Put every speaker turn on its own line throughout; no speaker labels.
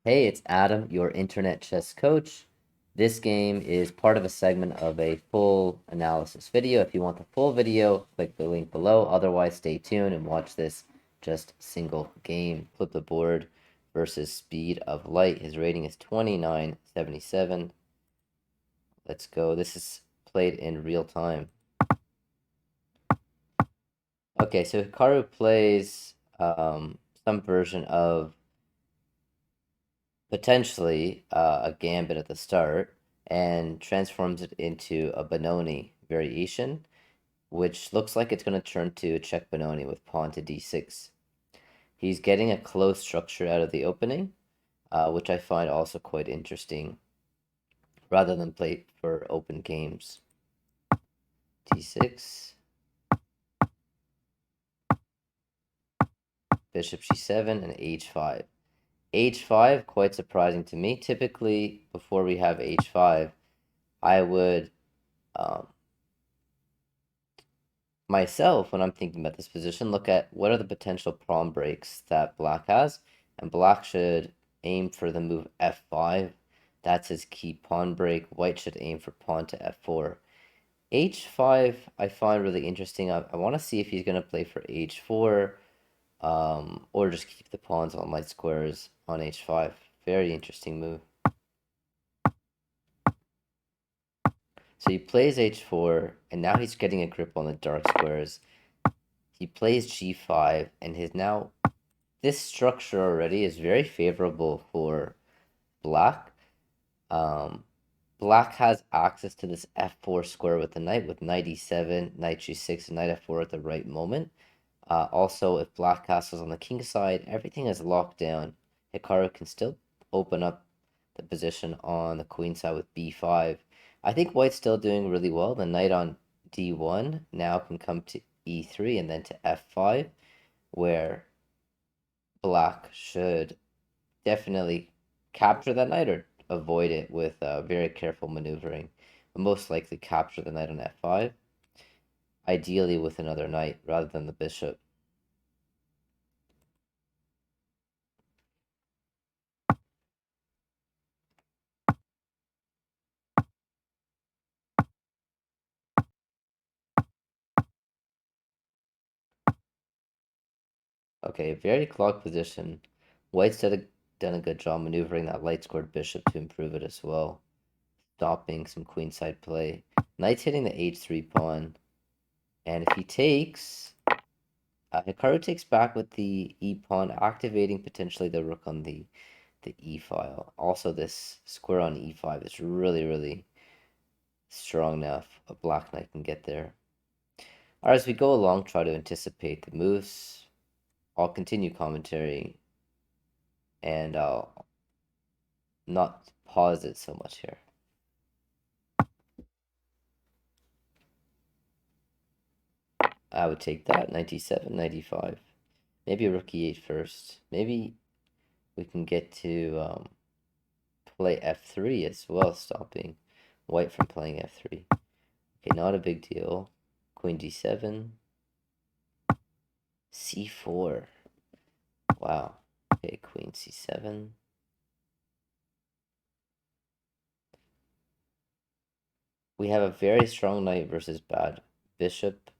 Hey, it's Adam, your internet chess coach. This game is part of a segment of a full analysis video. If you want the full video, click the link below. Otherwise, stay tuned and watch this just single game. Flip the board versus Speed of Light. His rating is 2977. Let's go. This is played in real time. Okay, so Hikaru plays some version of potentially a gambit at the start and transforms it into a Benoni variation, which looks like it's going to turn to a check Benoni with pawn to d6. He's getting a closed structure out of the opening, which I find also quite interesting, rather than play for open games. d6, bishop g7, and h5. h5, quite surprising to me. Typically, before we have h5, I would myself, when I'm thinking about this position, look at what are the potential pawn breaks that black has, and black should aim for the move f5. That's his key pawn break. White should aim for pawn to f4. h5 I find really interesting. I want to see if he's going to play for h4, or just keep the pawns on light squares on h5. Very interesting move. So he plays h4, and now he's getting a grip on the dark squares. He plays g5, and this structure already is very favorable for black. Black has access to this f4 square with the knight, with knight e7, knight g6, and knight f4 at the right moment. Also, if black castles on the king side, everything is locked down. Hikaru can still open up the position on the queen side with b5. I think white's still doing really well. The knight on d1 now can come to e3 and then to f5, where black should definitely capture that knight or avoid it with very careful maneuvering. But most likely capture the knight on f5, ideally with another knight rather than the bishop. Okay, very clock position. White's done a good job maneuvering that light squared bishop to improve it as well, stopping some queenside play. Knight's hitting the h3 pawn, and if he takes, Hikaru takes back with the e pawn, activating potentially the rook on the e file. Also, this square on e5 is really, really strong enough. A black knight can get there. All right, as we go along, try to anticipate the moves. I'll continue commentary, and I'll not pause it so much here. I would take that, 97, 95. Maybe a rook e8 first. Maybe we can get to play f3 as well, stopping white from playing f3. Okay, not a big deal. Queen d7. c4. Wow. Okay, queen c7. We have a very strong knight versus bad bishop.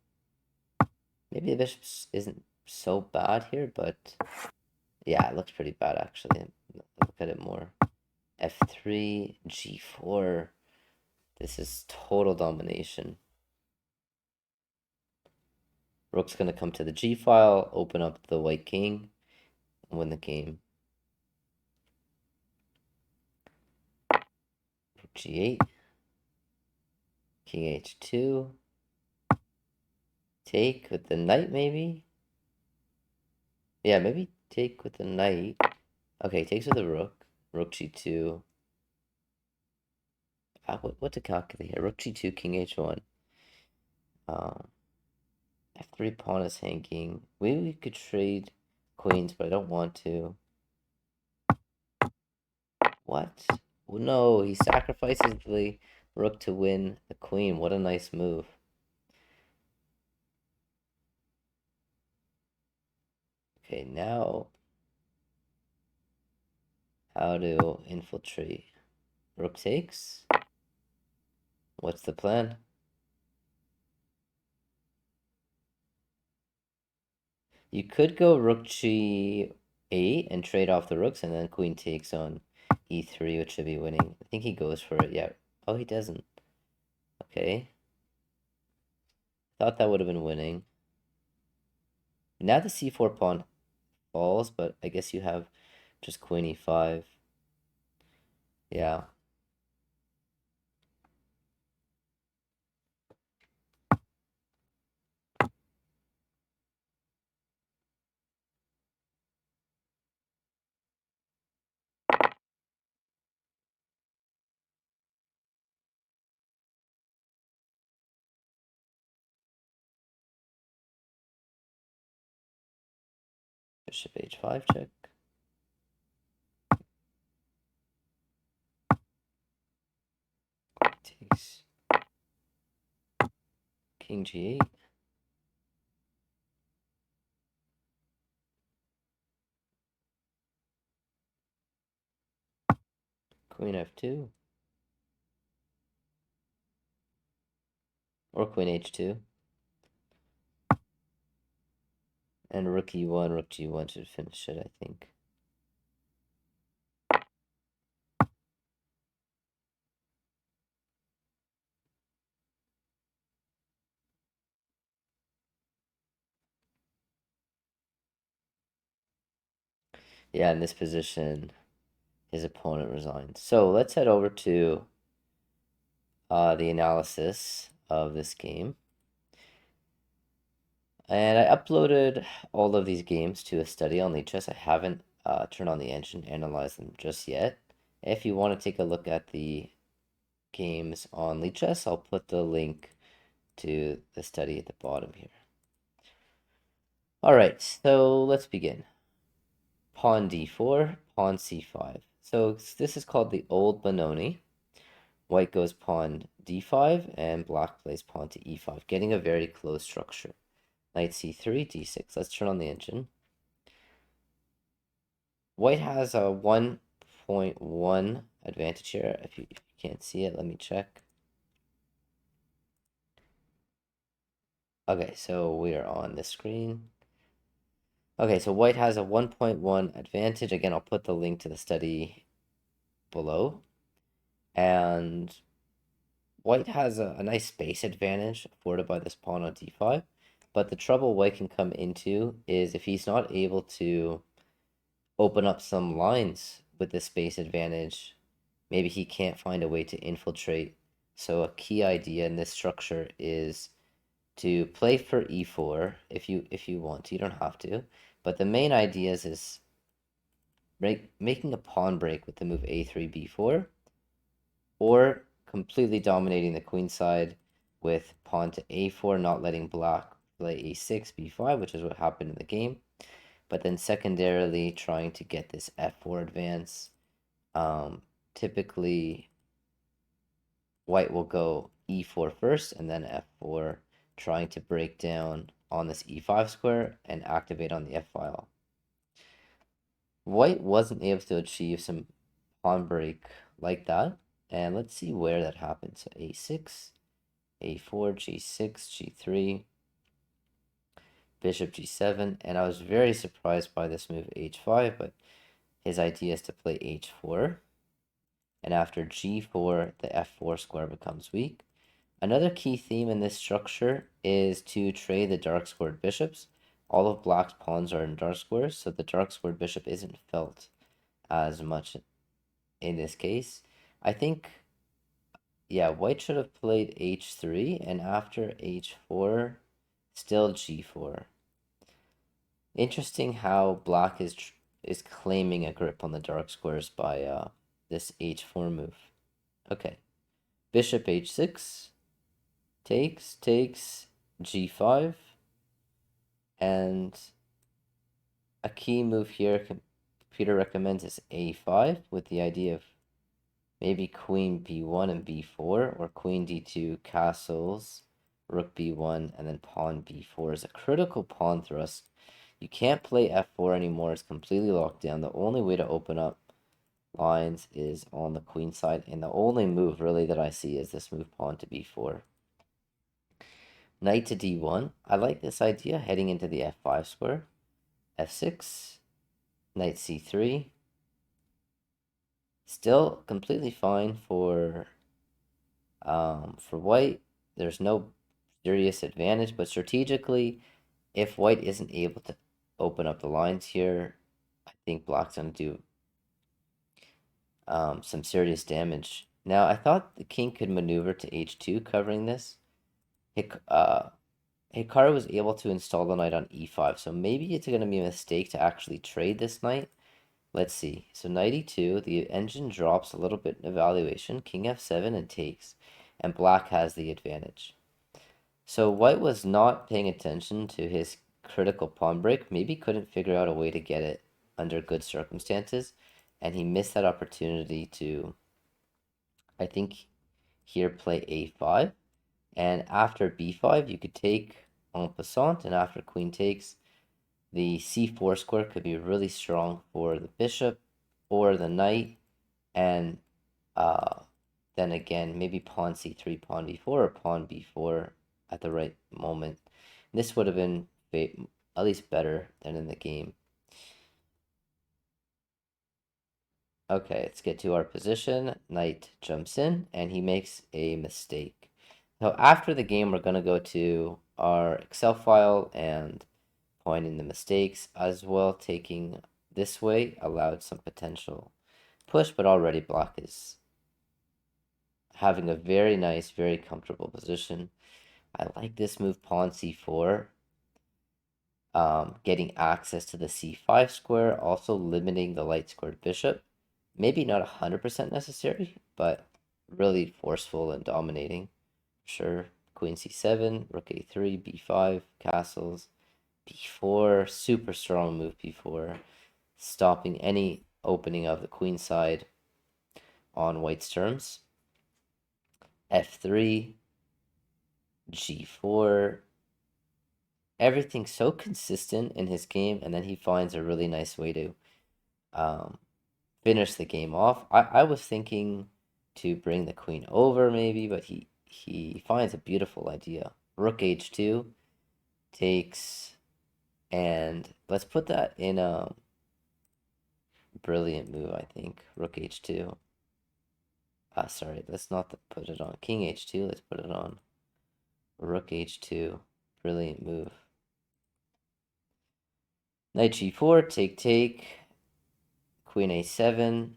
Maybe the bishop isn't so bad here, but yeah, it looks pretty bad actually. Look at it more. f3, g4. This is total domination. Rook's going to come to the g file, open up the white king, and win the game. Rook g8, king h2. Take with the knight, maybe? Yeah, maybe take with the knight. Okay, takes with the rook. Rook g2. What to calculate here? Rook g2, king h1. F3 pawn is hanging. Maybe we could trade queens, but I don't want to. What? Oh, no, he sacrifices the rook to win the queen. What a nice move. Okay, now How to infiltrate. Rook takes. What's the plan? You could go rook g8 and trade off the rooks, and then queen takes on e3, which should be winning. I think he goes for it. Yeah. Oh, he doesn't. Okay. Thought that would have been winning. Now the c4 pawn falls, but I guess you have just queen e5. Yeah. Bishop h5 check. Takes. King g8. Queen f2. Or queen h2. And rook e1, rook g1 should finish it, I think. Yeah, in this position, his opponent resigned. So let's head over to the analysis of this game. And I uploaded all of these games to a study on Lichess. I haven't turned on the engine, analyzed them just yet. If you want to take a look at the games on Lichess, I'll put the link to the study at the bottom here. All right, so let's begin. Pawn d4, pawn c5. So this is called the old Benoni. White goes pawn d5, and black plays pawn to e5, getting a very close structure. Knight c3, d6. Let's turn on the engine. White has a 1.1 advantage here. If you can't see it, let me check. Okay, so we are on the screen. Okay, so white has a 1.1 advantage. Again, I'll put the link to the study below. And white has a nice space advantage afforded by this pawn on d5. But the trouble white can come into is if he's not able to open up some lines with the space advantage, maybe he can't find a way to infiltrate. So a key idea in this structure is to play for e4 if you want to. You don't have to. But the main idea is making a pawn break with the move a3, b4, or completely dominating the queen side with pawn to a4, not letting black play a6, b5, which is what happened in the game. But then secondarily trying to get this f4 advance. Typically, white will go e4 first and then f4, trying to break down on this e5 square and activate on the f file. White wasn't able to achieve some pawn break like that, and let's see where that happens. So a6, a4, g6, g3, bishop g7, and I was very surprised by this move h5, but his idea is to play h4, and after g4, the f4 square becomes weak. Another key theme in this structure is to trade the dark squared bishops. All of black's pawns are in dark squares, so the dark squared bishop isn't felt as much in this case. I think, yeah, white should have played h3, and after h4, still g4. Interesting how black is claiming a grip on the dark squares by this h4 move. Okay, bishop h6, takes, g5, and a key move here Peter recommends is a5 with the idea of maybe queen b1 and b4, or queen d2 castles, rook b1, and then pawn b4 is a critical pawn thrust. You can't play f4 anymore. It's completely locked down. The only way to open up lines is on the queen side, and the only move really that I see is this move pawn to b4. Knight to d1. I like this idea heading into the f5 square. f6, knight c3. Still completely fine for white. There's no serious advantage, but strategically, if white isn't able to open up the lines here, I think black's going to do some serious damage. Now, I thought the king could maneuver to h2 covering this. Hikaru was able to install the knight on e5, so maybe it's going to be a mistake to actually trade this knight. Let's see. So knight e2, the engine drops a little bit in evaluation, king f7 and takes, and black has the advantage. So white was not paying attention to his critical pawn break, maybe couldn't figure out a way to get it under good circumstances, and he missed that opportunity to, I think, here play a5. And after b5, you could take en passant, and after queen takes, the c4 square could be really strong for the bishop or the knight, and uh, then again, maybe pawn c3, pawn b4, or pawn b4 at the right moment. This would have been at least better than in the game. Okay, let's get to our position. Knight jumps in, and he makes a mistake. So after the game, we're going to go to our Excel file and point in the mistakes as well. Taking this way allowed some potential push, but already black is having a very nice, very comfortable position. I like this move, pawn c4. Getting access to the c5 square, also limiting the light squared bishop. Maybe not 100% necessary, but really forceful and dominating. Sure. Queen c7, rook a3, b5, castles, b4. Super strong move b4, stopping any opening of the queen side on white's terms. f3, g4. Everything's so consistent in his game, and then he finds a really nice way to finish the game off. I was thinking to bring the queen over maybe, but he finds a beautiful idea. Rook h2 takes, and let's put that in a brilliant move, I think. Rook h2. Sorry, let's not put it on king h2. Let's put it on rook h2. Brilliant move. Knight g4, take, queen a7.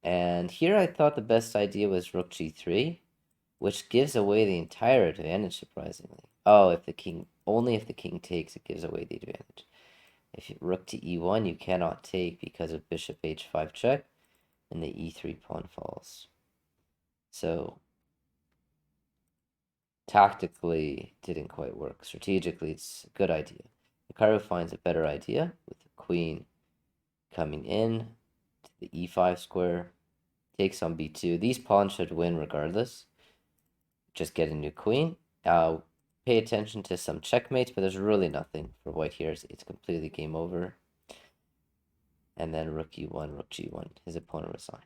And here I thought the best idea was rook g3, which gives away the entire advantage, surprisingly. Oh, if the king, only if the king takes, it gives away the advantage. If you rook to e1, you cannot take because of bishop h5 check, and the e3 pawn falls. So, tactically, didn't quite work. Strategically, it's a good idea. Hikaru finds a better idea with the queen coming in to the e5 square, takes on b2. These pawns should win regardless. Just get a new queen. Pay attention to some checkmates, but there's really nothing for white here. It's completely game over. And then rook e1, rook g1. His opponent resigned.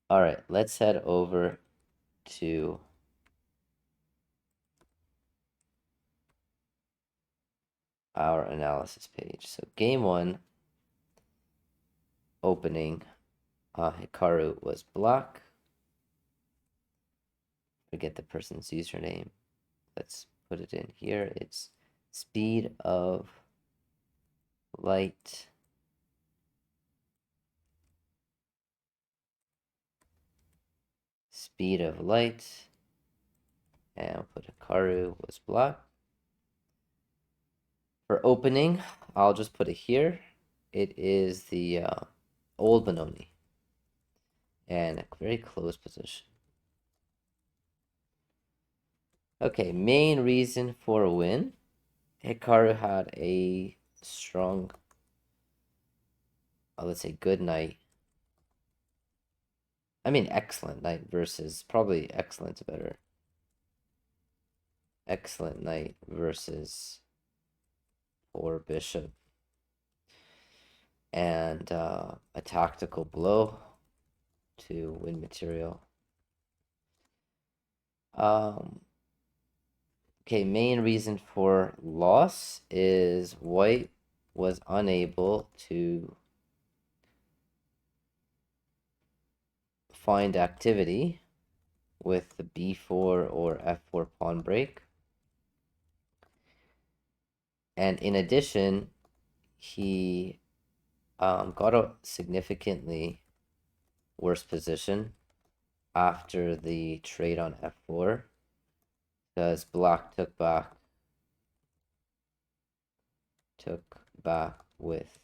All right, let's head over to our analysis page. So game one, opening, Hikaru was black. Forget the person's username. Let's put it in here. It's speed of light. Speed of light. And I'll put Hikaru was black. For opening, I'll just put it here. It is the old Benoni. And a very close position. Okay, main reason for a win. Hikaru had a strong, let's say good knight. I mean excellent knight versus, probably excellent's better. Excellent knight versus poor bishop. and a tactical blow to win material. Okay, main reason for loss is white was unable to find activity with the b4 or f4 pawn break. And in addition, he got a significantly worse position after the trade on f4 because black took back with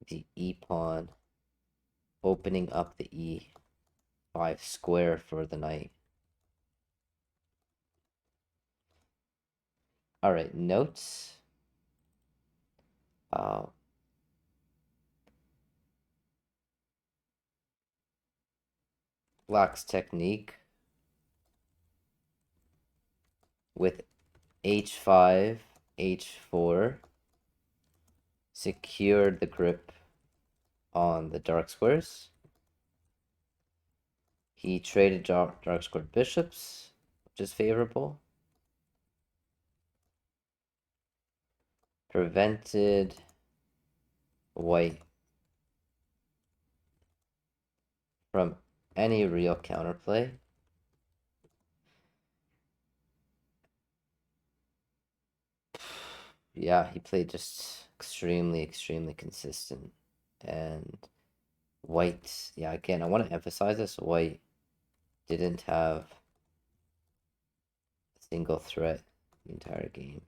the e pawn, opening up the e5 square for the knight. All right, notes. Black's technique with h5, h4 secured the grip on the dark squares. He traded dark squared bishops, which is favorable. Prevented white from any real counterplay. Yeah, he played just extremely consistent. And white, yeah, again, I want to emphasize this, white didn't have a single threat the entire game.